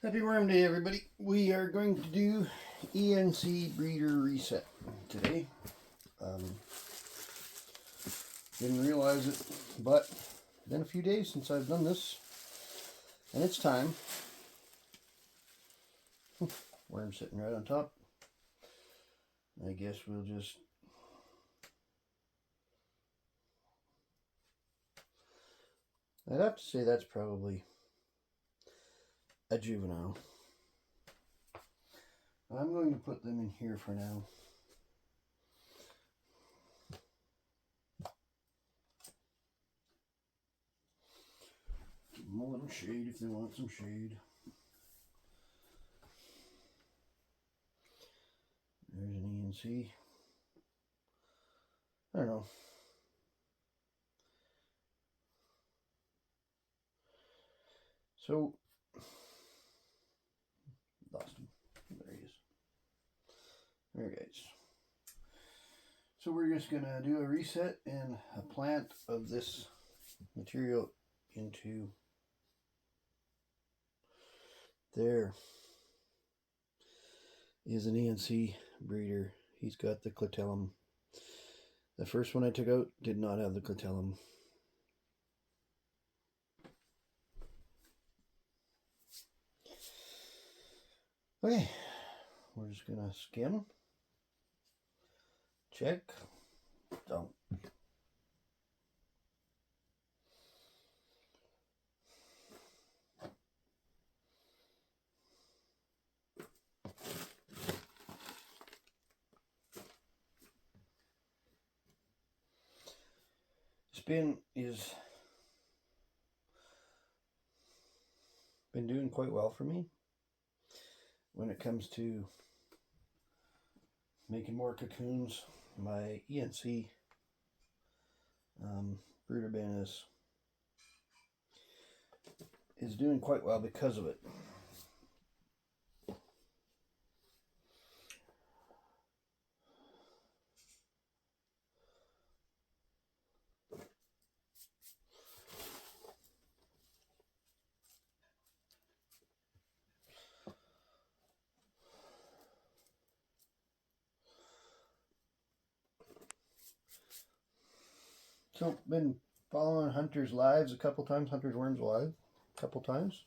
Happy Worm Day, everybody. We are going to do ENC breeder reset today. Didn't realize it, but been a few days since I've done this, and it's time. Worm sitting right on top. I guess we'll just I'd have to say that's probably a juvenile. I'm going to put them in here for now. Give them a little shade if they want some shade. There's an ENC. I don't know. So, lost him. There he is. There, guys. So we're just going to do a reset and a plant of this material into there. Is an ENC breeder. He's got the clitellum. The first one I took out did not have the clitellum. Okay, we're just gonna skim, check, don't. Spin is been doing quite well for me when it comes to making more cocoons. My ENC breeder bin is doing quite well because of it. So, been following Hunter's lives a couple times, Hunter's Worms live a couple times.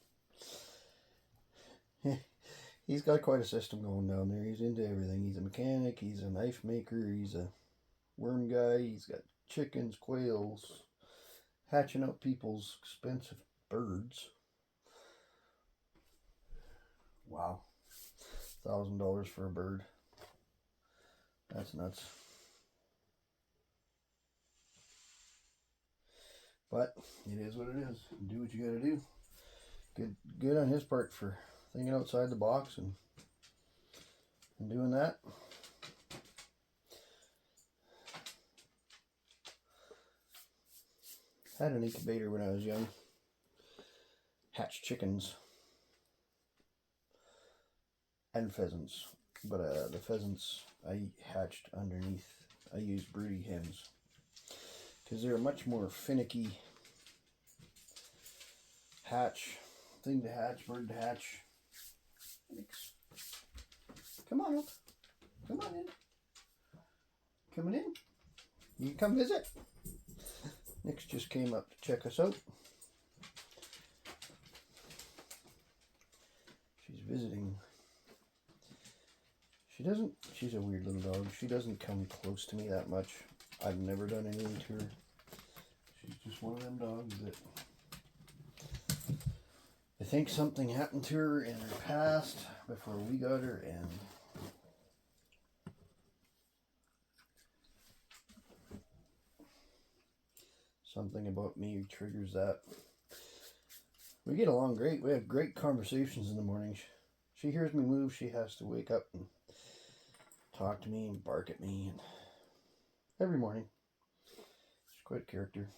He's got quite a system going down there. He's into everything. He's a mechanic, he's a knife maker, he's a worm guy, he's got chickens, quails, hatching out people's expensive birds. Wow. $1,000 for a bird. That's nuts. But it is what it is. Do what you gotta do. Good on his part for thinking outside the box and doing that. Had an incubator when I was young. Hatched chickens and pheasants. But the pheasants I hatched underneath. I used broody hens because they're a much more finicky thing to hatch, bird to hatch. Come on up. Come on in. Coming in? You can come visit. Nix just came up to check us out. She's visiting. She's a weird little dog. She doesn't come close to me that much. I've never done anything to her. She's just one of them dogs that I think something happened to her in her past before we got her, and something about me triggers that. We get along great. We have great conversations in the morning. She hears me move, she has to wake up and talk to me and bark at me, and every morning. She's quite a character.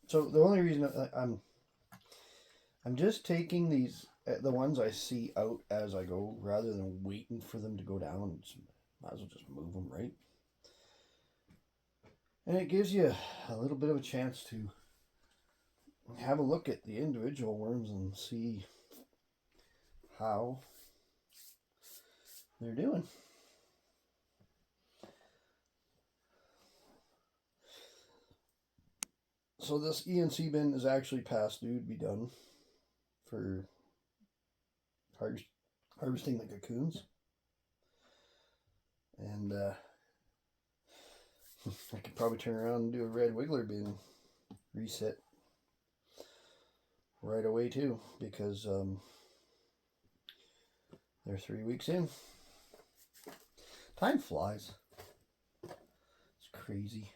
So the only reason I'm just taking these, the ones I see out as I go, rather than waiting for them to go down. Might as well just move them, right? And it gives you a little bit of a chance to have a look at the individual worms and see how they're doing. So this ENC bin is actually past due to be done for harvesting the cocoons. And I could probably turn around and do a red wiggler bin reset right away too, because they're 3 weeks in. Time flies. It's crazy.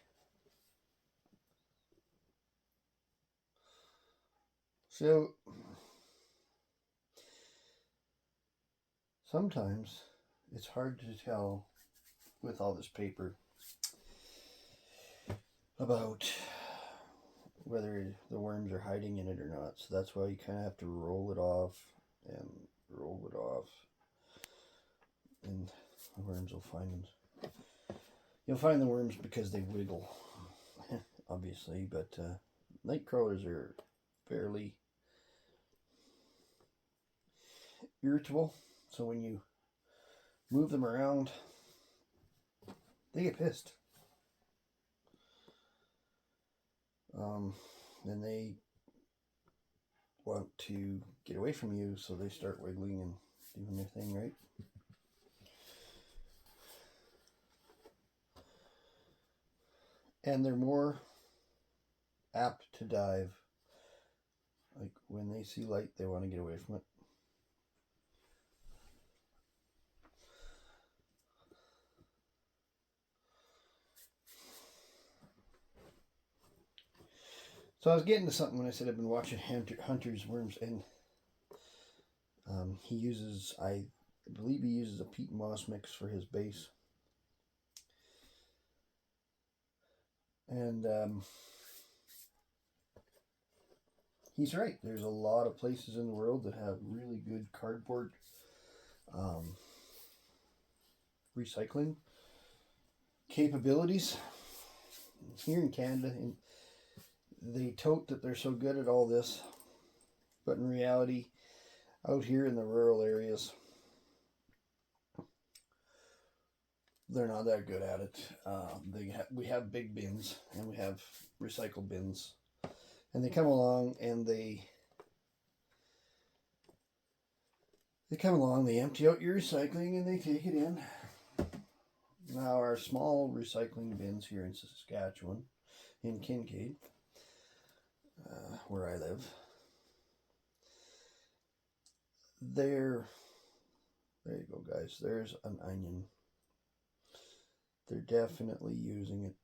So sometimes it's hard to tell with all this paper about whether the worms are hiding in it or not. So that's why you kind of have to roll it off and roll it off, and the worms will find them. You'll find the worms because they wiggle, obviously, but night crawlers are fairly irritable. So when you move them around, they get pissed. And they want to get away from you, so they start wiggling and doing their thing, right? And they're more apt to dive. Like when they see light, they want to get away from it. So I was getting to something when I said I've been watching Hunter's Worms, and he uses, I believe he uses a peat moss mix for his base. And he's right. There's a lot of places in the world that have really good cardboard recycling capabilities. Here in Canada, and they tote that they're so good at all this, but in reality, out here in the rural areas, they're not that good at it. We have big bins, and we have recycle bins, and they come along and they empty out your recycling and they take it in. Now our small recycling bins here in Saskatchewan, in Kincaid, where I live, there you go, guys. There's an onion. They're definitely using it.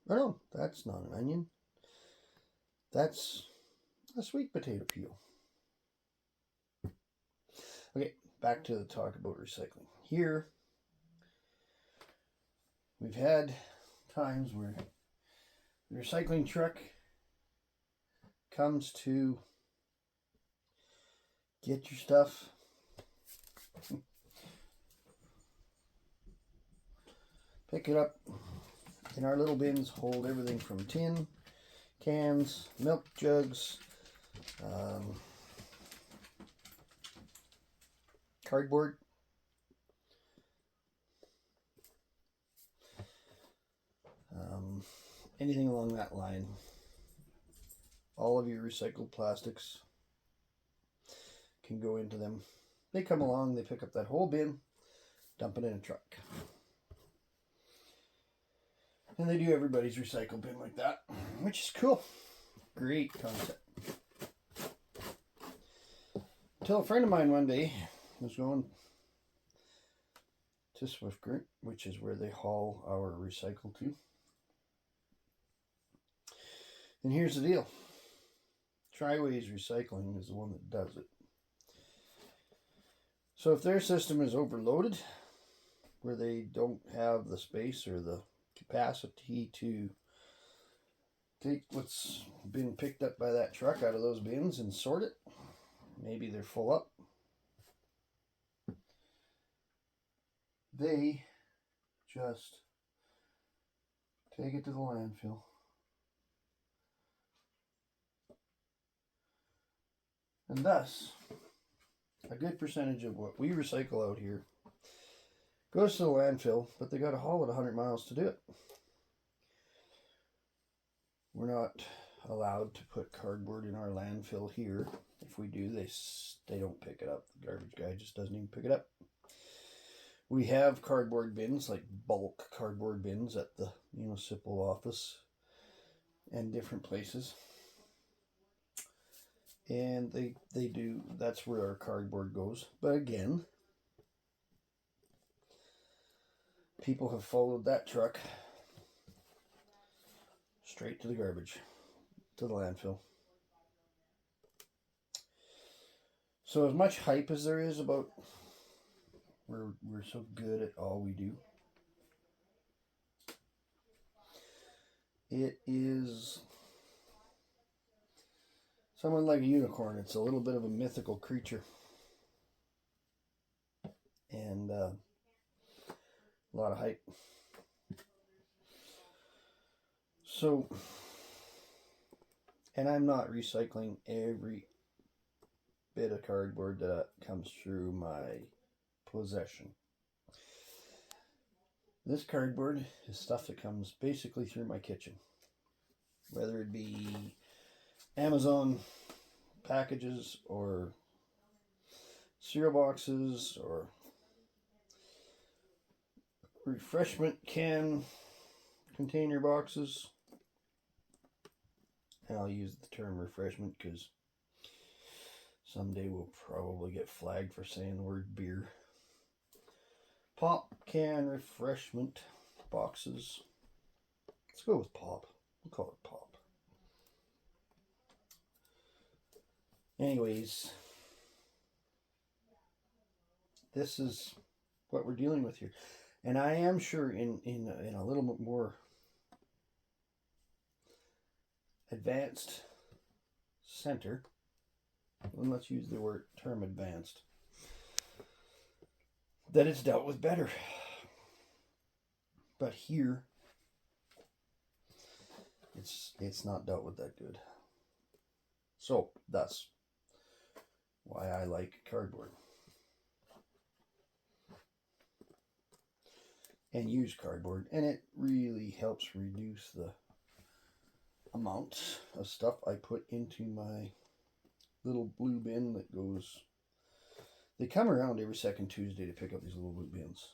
Oh no, that's not an onion. That's a sweet potato peel. Okay, back to the talk about recycling. Here, we've had times where the recycling truck comes to get your stuff. Pick it up. And our little bins hold everything from tin, cans, milk jugs, cardboard, anything along that line. All of your recycled plastics can go into them. They come along, they pick up that whole bin, dump it in a truck. And they do everybody's recycle bin like that, which is cool. Great concept. Until a friend of mine one day was going to Swiftcurrent, which is where they haul our recycle to. And here's the deal. Triways Recycling is the one that does it. So if their system is overloaded, where they don't have the space or the capacity to take what's been picked up by that truck out of those bins and sort it, maybe they're full up, they just take it to the landfill. And thus, a good percentage of what we recycle out here goes to the landfill, but they got to haul it 100 miles to do it. We're not allowed to put cardboard in our landfill here. If we do, they don't pick it up. The garbage guy just doesn't even pick it up. We have cardboard bins, like bulk cardboard bins at the municipal office and different places. And they do, that's where our cardboard goes. But again, people have followed that truck straight to the garbage, to the landfill. So as much hype as there is about we're so good at all we do, it is someone like a unicorn. It's a little bit of a mythical creature. And a lot of hype. So, and I'm not recycling every bit of cardboard that comes through my possession. This cardboard is stuff that comes basically through my kitchen. Whether it be Amazon packages or cereal boxes or refreshment can container boxes. And I'll use the term refreshment because someday we'll probably get flagged for saying the word beer. Pop can refreshment boxes. Let's go with pop. We'll call it pop. Anyways, this is what we're dealing with here. And I am sure in a little bit more advanced center, and let's use the term advanced, that it's dealt with better. But here, it's not dealt with that good. So that's why I like cardboard. And use cardboard, and it really helps reduce the amount of stuff I put into my little blue bin that goes. They come around every second Tuesday to pick up these little blue bins,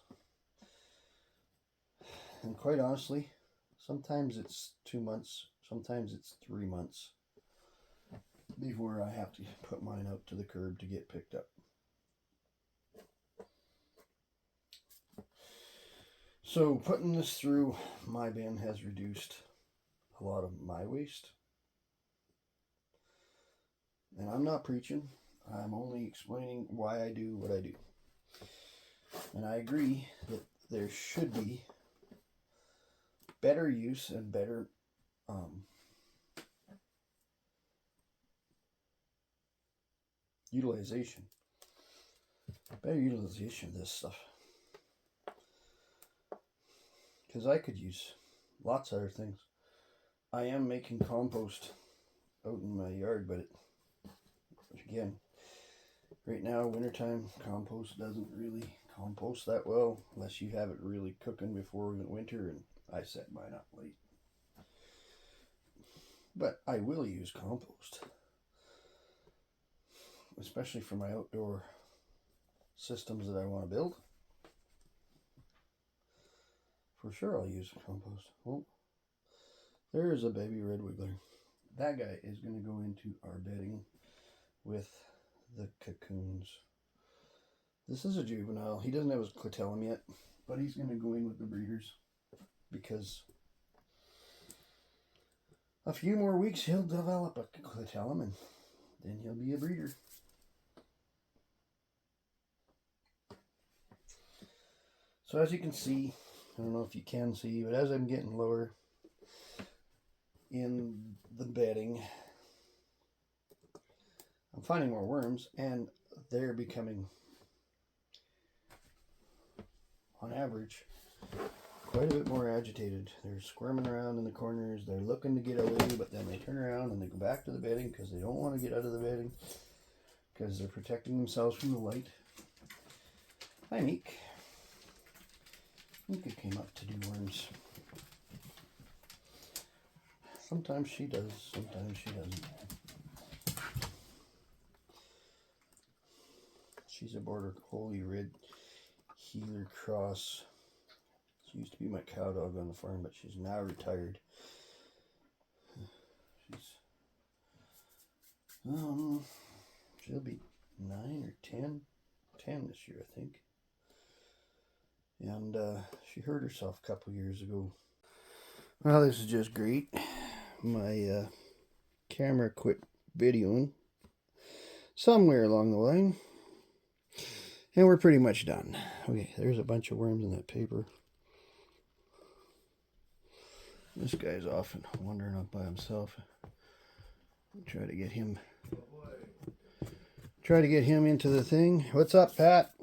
and quite honestly, sometimes it's 2 months, sometimes it's 3 months before I have to put mine out to the curb to get picked up. So putting this through my bin has reduced a lot of my waste. And I'm not preaching. I'm only explaining why I do what I do. And I agree that there should be better use and better utilization. Better utilization of this stuff. Because I could use lots of other things. I am making compost out in my yard, but again, right now, wintertime, compost doesn't really compost that well unless you have it really cooking before winter, and I set mine up late. But I will use compost, especially for my outdoor systems that I want to build. For sure I'll use compost. Oh, there is a baby red wiggler. That guy is going to go into our bedding with the cocoons. This is a juvenile. He doesn't have his clitellum yet, but he's going to go in with the breeders because a few more weeks he'll develop a clitellum and then he'll be a breeder. So as you can see, I don't know if you can see, but as I'm getting lower in the bedding, I'm finding more worms, and they're becoming, on average, quite a bit more agitated. They're squirming around in the corners. They're looking to get away, but then they turn around and they go back to the bedding because they don't want to get out of the bedding. because they're protecting themselves from the light. Hi, Meek. Mika came up to do worms. Sometimes she does, sometimes she doesn't. She's a border collie red heeler cross. She used to be my cow dog on the farm, but she's now retired. She'll be 9 or 10 this year, I think. And she hurt herself a couple years ago. Well, this is just great. My camera quit videoing somewhere along the line, and we're pretty much done. Okay, there's a bunch of worms in that paper. This guy's off and wandering up by himself. Try to get him into the thing. What's up, Pat?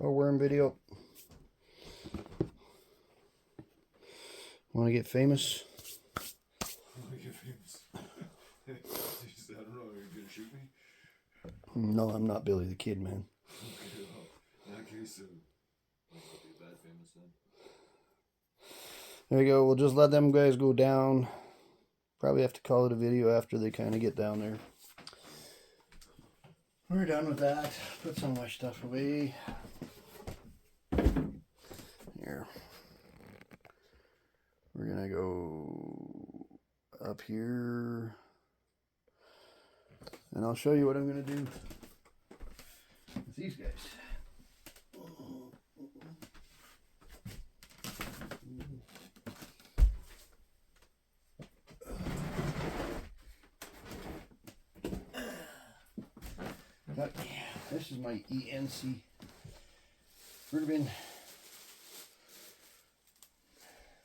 A worm video. Want to get famous? Want to get famous? I don't know. Are you gonna shoot me? No, I'm not Billy the Kid, man. Okay, well, in that case, I'll be a bad famous then. There you go. We'll just let them guys go down. Probably have to call it a video after they kind of get down there. We're done with that. Put some of my stuff away. Here. We're going to go up here. And I'll show you what I'm going to do with these guys. Okay, this is my ENC fruit bin,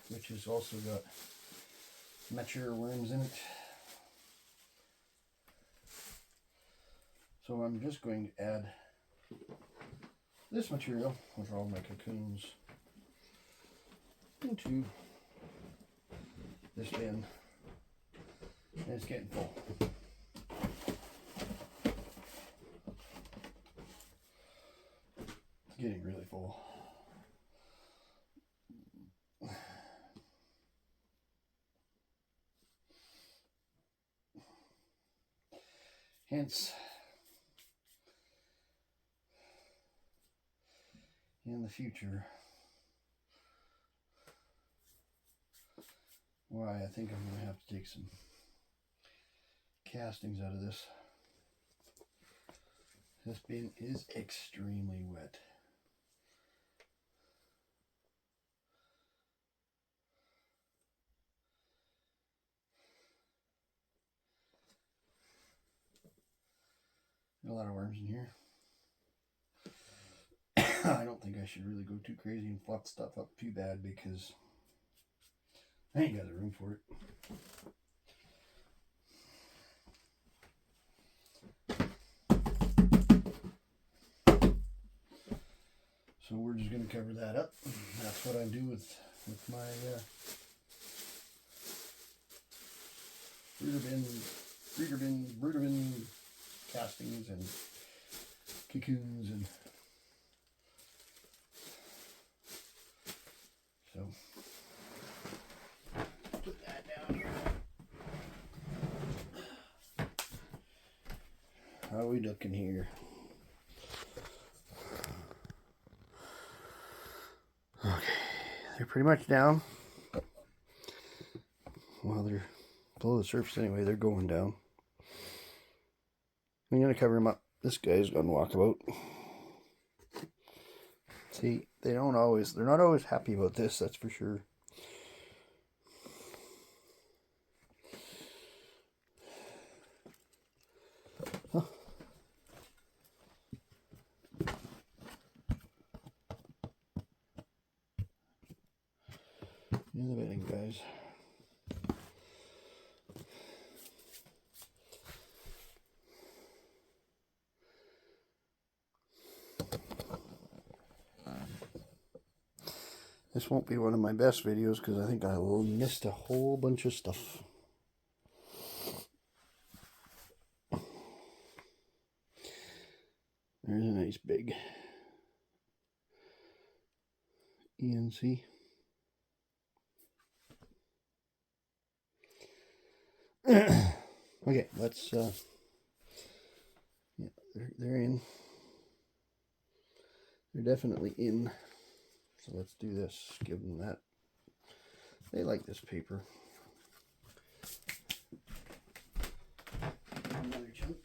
which has also got mature worms in it. So I'm just going to add this material with all my cocoons into this bin, and it's getting full. Getting really full. Hence, in the future, why I think I'm going to have to take some castings out of this. This bin is extremely wet. A lot of worms in here. I don't think I should really go too crazy and fluff stuff up too bad because I ain't got the room for it. So we're just going to cover that up. That's what I do with my brooder bin castings and cocoons, and so put that down here. How are we looking here? Okay, they're pretty much down. Well, they're below the surface anyway. They're going down. I'm going to cover them up. This guy's going to walk about. See, they're not always happy about this, that's for sure. Huh. In the bedding, guys. This won't be one of my best videos because I think I missed a whole bunch of stuff. nice big ENC. Okay, let's yeah, they're in. They're definitely in. So let's do this. Give them that. They like this paper. Another chunk.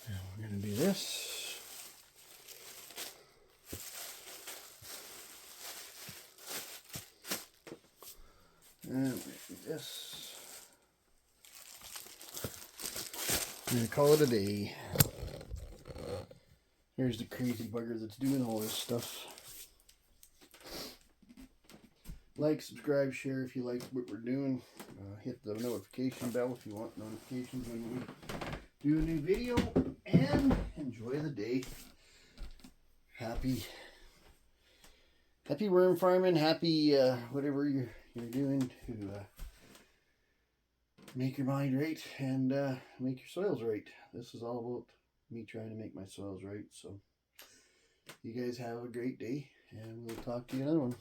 And we're going to do this. And we're going to do this. I'm going to call it a day. Here's the crazy bugger that's doing all this stuff. Like, subscribe, share if you like what we're doing. Hit the notification bell if you want notifications when we do a new video. And enjoy the day. Happy worm farming. Happy whatever you're doing to make your mind right and make your soils right. This is all about me trying to make my soils right. So you guys have a great day, and we'll talk to you another one.